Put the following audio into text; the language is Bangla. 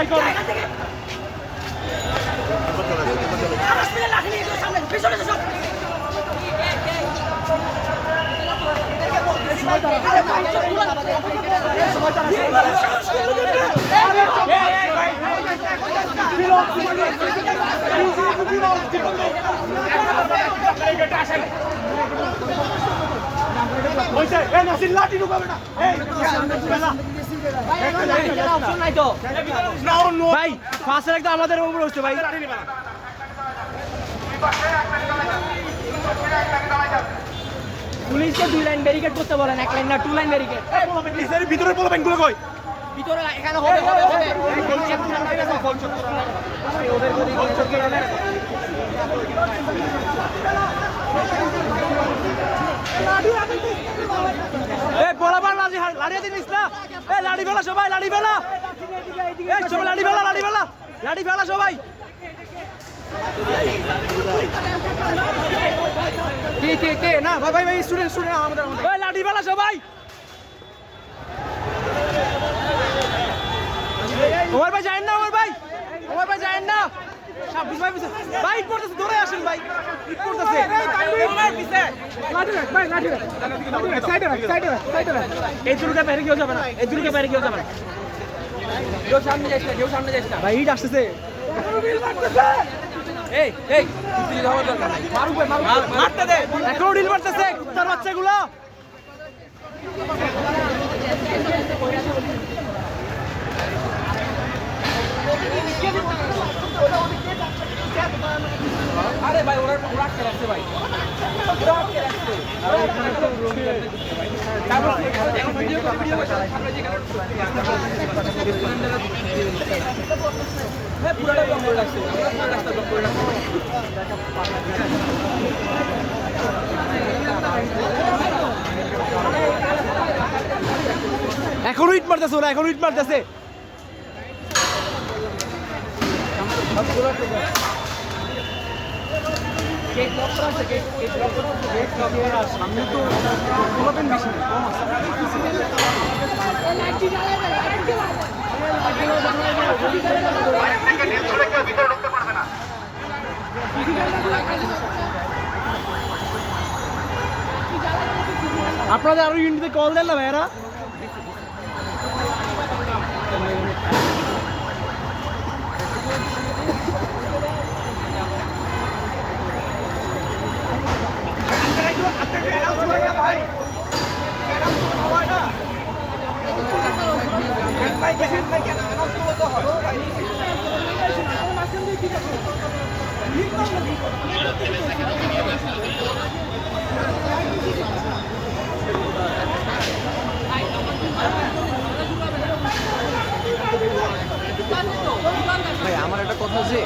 ভাই করো লাঠি ঢুকাবে না ভাই ফাঁসের একটা আমাদের উপরে হচ্ছে ভাই পুলিশকে 2 লাইন ব্যারিকেড করতে বলেন 1 লাইন না 2 লাইন ব্যারিকেড ভিতরে বলবেন গুলো কই ভিতরে এখানে হবে এই বলাবার লাড়ি দিনিস না এই লাড়ি ফেলা সবাই লাড়ি ফেলা এই সবাই লাড়ি ফেলা সবাই কে না ভাই স্টুডেন্ট আমাদের ওই লাঠি ফেলা সবাই ওমর ভাই যায়েন না ভাই পড়তেছে ধরে আসেন ভাই পড়তেছে এই দুর্গা বাইরে কেউ যাবে না কেউ সামনে যাস না ভাই ইট আসতেছে এখনো ঢিল মারতেছে কুত্তার বাচ্চাগুলো আরে ভাই ওরা আটকে রাখছে ভাই এখনো ইট মারতেছে ওরা এখনো ইট মারতেছে সামনে তো বেশি কম আপনাদের আরো ইউনিটে কল দেন না ভাইরা ভাই আমার একটা কথা আছে